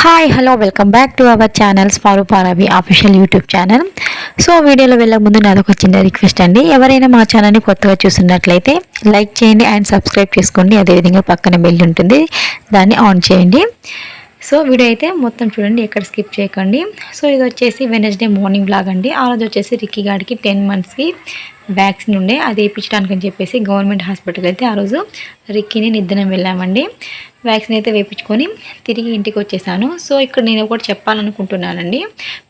Hi hello welcome back to our channels Farooq పారావి official YouTube channel. So వీడియోలో వెళ్ళే ముందు నాదొక చిన్న రిక్వెస్ట్ అండి. ఎవరైనా మా ఛానల్ని కొత్తగా చూస్తున్నట్లయితే లైక్ చేయండి అండ్ సబ్స్క్రైబ్ చేసుకోండి. అదేవిధంగా పక్కన బెల్ ఉంటుంది, దాన్ని ఆన్ చేయండి. సో వీడియో అయితే మొత్తం చూడండి, ఎక్కడ స్కిప్ చేయకండి. సో ఇది వచ్చేసి వెనస్డే మార్నింగ్ బ్లాగ్ అండి. ఆ రోజు వచ్చేసి రిక్కీ గాడికి 10 monthsకి వ్యాక్సిన్ ఉండే, అది వేయించడానికి అని చెప్పేసి గవర్నమెంట్ హాస్పిటల్ అయితే ఆ రోజు రిక్కీని నిద్రం వెళ్ళామండి. వ్యాక్సిన్ అయితే వేయించుకొని తిరిగి ఇంటికి వచ్చేసాను. సో ఇక్కడ నేను ఒకటి చెప్పాలనుకుంటున్నానండి.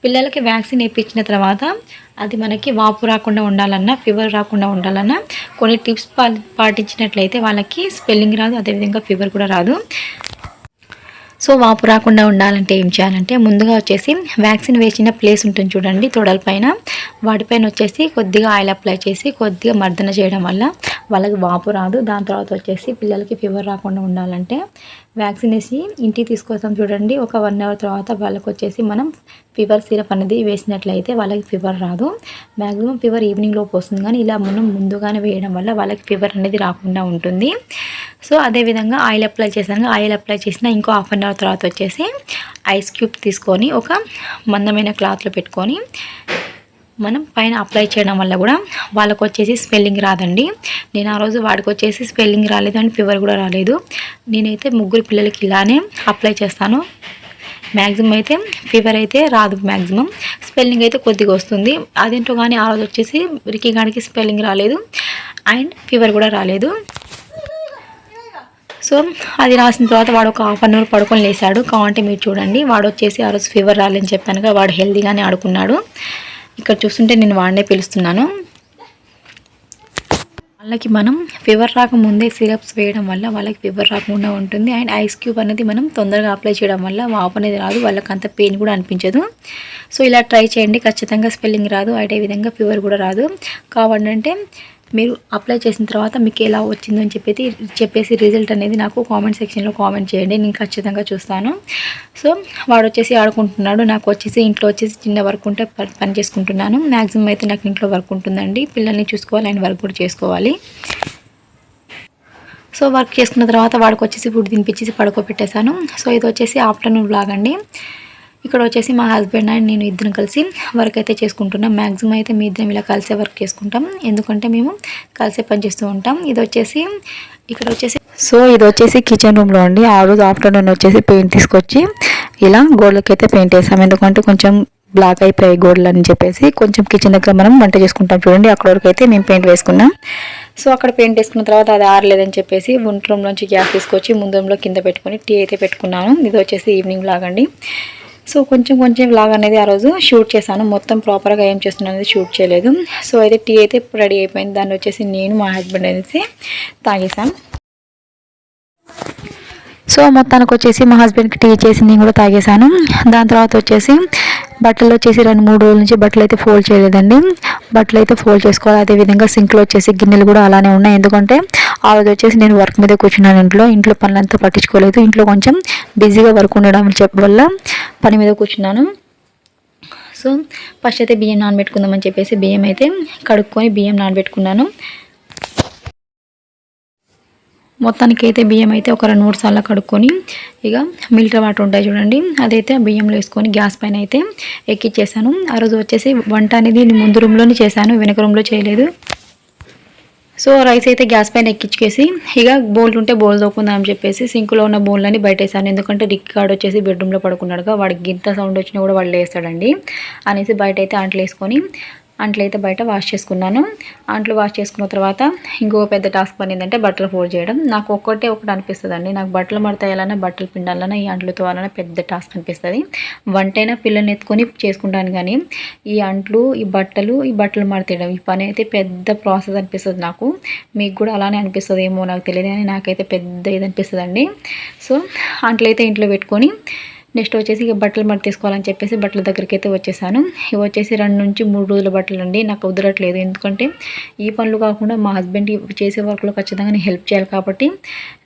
పిల్లలకి వ్యాక్సిన్ వేయించిన తర్వాత అది మనకి వాపు రాకుండా ఉండాలన్నా, ఫీవర్ రాకుండా ఉండాలన్నా కొన్ని టిప్స్ పాటించినట్లయితే వాళ్ళకి స్పెల్లింగ్ రాదు, అదేవిధంగా ఫీవర్ కూడా రాదు. సో వాపు రాకుండా ఉండాలంటే ఏం చేయాలంటే, ముందుగా వచ్చేసి వ్యాక్సిన్ వేసిన ప్లేస్ ఉంటుంది చూడండి తొడల పైన, వాటిపైన వచ్చేసి కొద్దిగా ఆయిల్ అప్లై చేసి కొద్దిగా మర్దన చేయడం వల్ల వాళ్ళకి వాపు రాదు. దాని తర్వాత వచ్చేసి పిల్లలకి ఫీవర్ రాకుండా ఉండాలంటే వ్యాక్సిన్ వేసి ఇంటికి తీసుకొస్తాం చూడండి, ఒక 1 hour తర్వాత వాళ్ళకి వచ్చేసి మనం ఫీవర్ సిరప్ అనేది వేసినట్లయితే వాళ్ళకి ఫీవర్ రాదు. మ్యాక్సిమం ఫీవర్ ఈవినింగ్ లోపు వస్తుంది, కానీ ఇలా మనం ముందుగానే వేయడం వల్ల వాళ్ళకి ఫీవర్ అనేది రాకుండా ఉంటుంది. సో అదేవిధంగా ఆయిల్ అప్లై చేశాను. ఆయిల్ అప్లై చేసిన ఇంకో 1/2 hour తర్వాత వచ్చేసి ఐస్ క్యూబ్ తీసుకొని ఒక మందమైన క్లాత్లో పెట్టుకొని మనం పైన అప్లై చేయడం వల్ల కూడా వాళ్ళకు వచ్చేసి స్పెల్లింగ్ రాదండి. నేను ఆ రోజు వాడికి వచ్చేసి స్పెల్లింగ్ రాలేదు అండ్ ఫీవర్ కూడా రాలేదు. నేనైతే 3 పిల్లలకి ఇలానే అప్లై చేస్తాను. మ్యాక్సిమం అయితే ఫీవర్ అయితే రాదు, మ్యాక్సిమం స్పెల్లింగ్ అయితే కొద్దిగా వస్తుంది. అదేంటో కానీ ఆ రోజు వచ్చేసి రిక్కీ గాడికి స్పెల్లింగ్ రాలేదు అండ్ ఫీవర్ కూడా రాలేదు. సో అది రాసిన తర్వాత వాడు ఒక 1/2 hour పడుకొని లేసాడు. కావంటే మీరు చూడండి, వాడు వచ్చేసి ఆ రోజు ఫీవర్ రాలేదని చెప్పానుగా, వాడు హెల్తీగానే ఆడుకున్నాడు. ఇక్కడ చూస్తుంటే నేను వాడినే పిలుస్తున్నాను. వాళ్ళకి మనం ఫీవర్ రాకముందే సిరప్స్ వేయడం వల్ల వాళ్ళకి ఫీవర్ రాకుండా ఉంటుంది. అండ్ ఐస్ క్యూబ్ అనేది మనం తొందరగా అప్లై చేయడం వల్ల వాపు అనేది రాదు, వాళ్ళకి అంత పెయిన్ కూడా అనిపించదు. సో ఇలా ట్రై చేయండి, ఖచ్చితంగా స్పెల్లింగ్ రాదు, అదేవిధంగా ఫీవర్ కూడా రాదు. కావాలంటే మీరు అప్లై చేసిన తర్వాత మీకు ఎలా వచ్చిందని చెప్పేసి రిజల్ట్ అనేది నాకు కామెంట్ సెక్షన్లో కామెంట్ చేయండి, నేను ఖచ్చితంగా చూస్తాను. సో వాడు వచ్చేసి ఆడుకుంటున్నాడు, నాకు వచ్చేసి ఇంట్లో వచ్చేసి చిన్న వర్క్ ఉంటే పని చేసుకుంటున్నాను. మ్యాక్సిమం అయితే నాకు ఇంట్లో వర్క్ ఉంటుందండి, పిల్లల్ని చూసుకోవాలి అండ్ వర్క్ కూడా చేసుకోవాలి. సో వర్క్ చేసుకున్న తర్వాత వాడికి వచ్చేసి ఫుడ్ తినిపించేసి పడుకోబెట్టేశాను. సో ఇది వచ్చేసి ఆఫ్టర్నూన్ బ్లాగ్ అండి. ఇక్కడ వచ్చేసి మా హస్బెండ్ అండ్ నేను ఇద్దరం కలిసి వర్క్ అయితే చేసుకుంటున్నాం. మ్యాక్సిమం అయితే మీ ఇద్దరం ఇలా కలిసే వర్క్ చేసుకుంటాం, ఎందుకంటే మేము కలిసే పని చేస్తూ ఉంటాం. ఇది వచ్చేసి కిచెన్ రూమ్లో అండి. ఆ రోజు ఆఫ్టర్నూన్ వచ్చేసి పెయింట్ తీసుకొచ్చి ఇలా గోడలకైతే పెయింట్ వేసాం, ఎందుకంటే కొంచెం బ్లాక్ అయిపోయాయి గోడలు అని చెప్పేసి. కొంచెం కిచెన్ దగ్గర మనం వంట చేసుకుంటాం చూడండి, అక్కడ వరకు అయితే మేము పెయింట్ వేసుకున్నాం. సో అక్కడ పెయింట్ వేసుకున్న తర్వాత అది ఆరలేదని చెప్పేసి వంట రూమ్లోంచి గ్యాస్ తీసుకొచ్చి ముందు రూమ్లో కింద పెట్టుకొని టీ అయితే పెట్టుకున్నాను. ఇది వచ్చేసి ఈవినింగ్ లాగండి. సో కొంచెం వ్లాగ్ అనేది ఆ రోజు షూట్ చేశాను, మొత్తం ప్రాపర్గా ఏం చేస్తున్నాను అనేది షూట్ చేయలేదు. సో అయితే టీ అయితే రెడీ అయిపోయింది, దాన్ని వచ్చేసి నేను మా హస్బెండ్ అనేసి తాగేసాం. సో మొత్తానికి వచ్చేసి మా హస్బెండ్కి టీ చేసి నేను కూడా తాగేశాను. దాని తర్వాత వచ్చేసి బట్టలు వచ్చేసి 2-3 రోజుల నుంచి బట్టలు అయితే ఫోల్డ్ చేయలేదండి. బట్టలు అయితే ఫోల్డ్ చేసుకోవాలి. అదేవిధంగా సింక్లో వచ్చేసి గిన్నెలు కూడా అలానే ఉన్నాయి, ఎందుకంటే ఆ రోజు వచ్చేసి నేను వర్క్ మీద కూర్చున్నాను. ఇంట్లో పనులంతా పట్టించుకోలేదు, ఇంట్లో కొంచెం బిజీగా వర్క్ ఉండడం వల్ల పని మీద కూర్చున్నాను. సో ఫస్ట్ అయితే బియ్యం నానబెట్టుకుందామని చెప్పేసి బియ్యం అయితే కడుక్కొని బియ్యం నానబెట్టుకున్నాను. మొత్తానికి అయితే బియ్యం అయితే ఒక 2-3 సార్లు కడుక్కొని ఇక మిల్టర్ వాటర్ ఉంటాయి చూడండి, అదైతే బియ్యంలో వేసుకొని గ్యాస్ పైన అయితే ఎక్కిచ్చేసాను. ఆ రోజు వచ్చేసి వంట అనేది ముందు రూమ్లోనే చేశాను, వెనక రూమ్లో చేయలేదు. సో రైస్ అయితే గ్యాస్ పైన ఎక్కించేసి ఇక బౌల్ ఉంటే బౌల్ తోకుందాం అని చెప్పేసి సింకులో ఉన్న బౌల్ని బయట వేసాను, ఎందుకంటే రిక్కీ గాడు వచ్చేసి బెడ్రూమ్లో పడుకున్నాడుగా, వాడికి గింత సౌండ్ వచ్చినా కూడా వాడు లేస్తాడండి అనేసి బయట అయితే అంట్లు అయితే బయట వాష్ చేసుకున్నాను. అంట్లు వాష్ చేసుకున్న తర్వాత ఇంకో పెద్ద టాస్క్ పని ఏంటంటే బట్టలు ఫోల్డ్ చేయడం. నాకు ఒకటి అనిపిస్తుంది అండి, నాకు బట్టలు మడతాయాలన్నా బట్టలు పిండాలన్నా ఈ అంట్లు తోవాలన్నా పెద్ద టాస్క్ అనిపిస్తుంది. వంటైనా పిల్లల్ని ఎత్తుకొని చేసుకుంటాను, కానీ ఈ అంట్లు ఈ బట్టలు మడతేయడం ఈ పని అయితే పెద్ద ప్రాసెస్ అనిపిస్తుంది నాకు. మీకు కూడా అలానే అనిపిస్తుంది ఏమో నాకు తెలియదు, కానీ నాకైతే పెద్ద ఇది అనిపిస్తుంది అండి. సో అంట్లు అయితే ఇంట్లో పెట్టుకొని నెక్స్ట్ వచ్చేసి ఇక బట్టలు మడత తీసుకోవాలని చెప్పేసి బట్టల దగ్గరికి అయితే వచ్చేసాను. ఇవి వచ్చేసి 2-3 రోజుల బట్టలు అండి, నాకు కుదరట్లేదు, ఎందుకంటే ఈ పనులు కాకుండా మా హస్బెండ్ చేసే వర్క్లో ఖచ్చితంగా నేను హెల్ప్ చేయాలి, కాబట్టి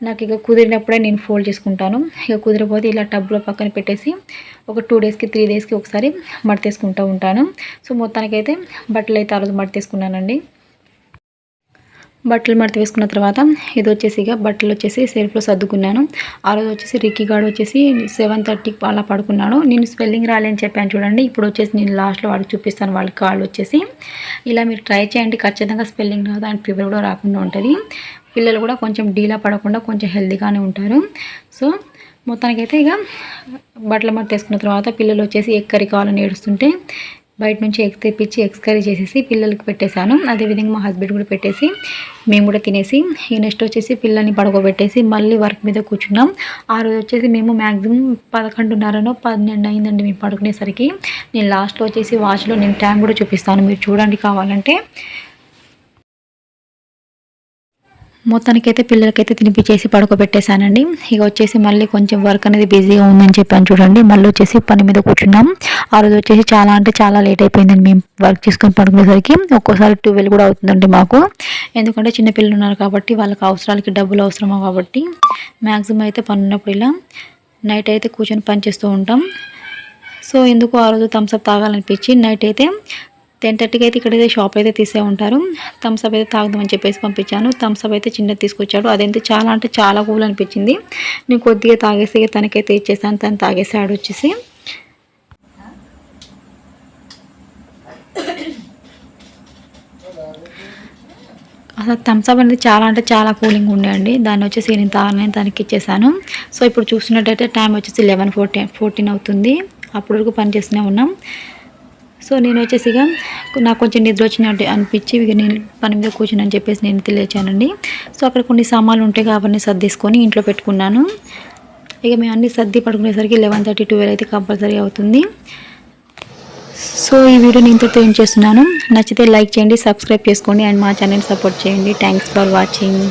నాకు ఇక కుదిరినప్పుడే నేను ఫోల్డ్ చేసుకుంటాను. ఇక కుదిరిపోతే ఇలా టబ్లో పక్కన పెట్టేసి ఒక 2 డేస్కి 3 డేస్కి ఒకసారి మడతేసుకుంటూ ఉంటాను. సో మొత్తానికైతే బట్టలు అయితే ఆ రోజు మడతేసుకున్నానండి. బట్టలు మడత వేసుకున్న తర్వాత ఇది వచ్చేసి ఇక బట్టలు వచ్చేసి సెల్ఫ్లో సర్దుకున్నాను. ఆ రోజు వచ్చేసి రిక్కీ గాడు వచ్చేసి 7:30కి అలా పడుకున్నాడు. నేను స్పెల్లింగ్ రాలేని చెప్పాను చూడండి. ఇప్పుడు వచ్చేసి నేను లాస్ట్లో వాడికి చూపిస్తాను వాళ్ళ కాళ్ళు వచ్చేసి. ఇలా మీరు ట్రై చేయండి, ఖచ్చితంగా స్పెల్లింగ్ రాదు అండ్ ఫీవర్ కూడా రాకుండా ఉంటుంది. పిల్లలు కూడా కొంచెం డీలా పడకుండా కొంచెం హెల్తీగానే ఉంటారు. సో మొత్తానికైతే ఇక బట్టలు మడత వేసుకున్న తర్వాత పిల్లలు వచ్చేసి ఎగ్ కర్రీ కావాలని ఏడుస్తుంటే బయట నుంచి ఎగ్ తెప్పించి ఎగ్స్ కర్రీ చేసేసి పిల్లలకి పెట్టేశాను. అదేవిధంగా మా హస్బెండ్ కూడా పెట్టేసి మేము కూడా తినేసి ఈ నెక్స్ట్ వచ్చేసి పిల్లల్ని పడుకోబెట్టేసి మళ్ళీ వర్క్ మీద కూర్చున్నాం. ఆ రోజు వచ్చేసి మేము మ్యాక్సిమం 11:30 12 అయిందండి మేము పడుకునేసరికి. నేను లాస్ట్లో వచ్చేసి వాచ్లో నేను టైం కూడా చూపిస్తాను, మీరు చూడండి కావాలంటే. మొత్తానికైతే పిల్లలకైతే తినిపించేసి పడుకోబెట్టేశానండి. ఇక వచ్చేసి మళ్ళీ కొంచెం వర్క్ అనేది బిజీగా ఉందని చెప్పాను చూడండి. మళ్ళీ వచ్చేసి పని మీద కూర్చున్నాం. ఆ రోజు వచ్చేసి చాలా అంటే చాలా లేట్ అయిపోయిందండి మేము వర్క్ చేసుకొని పడుకునేసరికి. ఒక్కోసారి 12 కూడా అవుతుందండి మాకు. ఎందుకంటే చిన్నపిల్లలు ఉన్నారు కాబట్టి వాళ్ళకి అవసరాలకి డబ్బులు అవసరమా కాబట్టి మ్యాక్సిమం అయితే పని ఉన్నప్పుడు ఇలా నైట్ అయితే కూర్చొని పని చేస్తూ ఉంటాం. సో ఎందుకు ఆ రోజు థమ్స్అప్ తాగాలనిపించి నైట్ అయితే 10:30కి అయితే ఇక్కడైతే షాప్ అయితే తీసే ఉంటారు. థమ్స్అప్ అయితే తాగుదామని చెప్పేసి పంపించాను. థమ్స్అప్ అయితే చిన్నది తీసుకొచ్చాడు. అదైతే చాలా అంటే చాలా కూల్ అనిపించింది. నేను కొద్దిగా తాగేసి తనకైతే ఇచ్చేసాను. తను తాగేసాడు వచ్చేసి. అసలు థమ్స్అప్ అనేది చాలా అంటే చాలా కూలింగ్ ఉండేయండి. దాన్ని వచ్చేసి నేను తాగని తనకి ఇచ్చేసాను. సో ఇప్పుడు చూసినట్టయితే టైం వచ్చేసి 11:14 అవుతుంది. అప్పటి వరకు పని చేస్తూనే ఉన్నాం. సో నేను వచ్చేసి ఇక నాకు కొంచెం నిద్ర వచ్చినట్టు అనిపించి ఇక నేను పని మీద కూర్చుని అని చెప్పేసి నేను తెలియచానండి. సో అక్కడ కొన్ని సామాన్లు ఉంటాయి అవన్నీ సర్దేసుకొని ఇంట్లో పెట్టుకున్నాను. ఇక మేము అన్నీ సర్ది పడుకునేసరికి 11:30 12 అయితే కంపల్సరీ అవుతుంది. సో ఈ వీడియో నేను ఇంతతో ఏం చేస్తున్నాను. నచ్చితే లైక్ చేయండి, సబ్స్క్రైబ్ చేసుకోండి అండ్ మా ఛానల్ సపోర్ట్ చేయండి. Thanks for watching.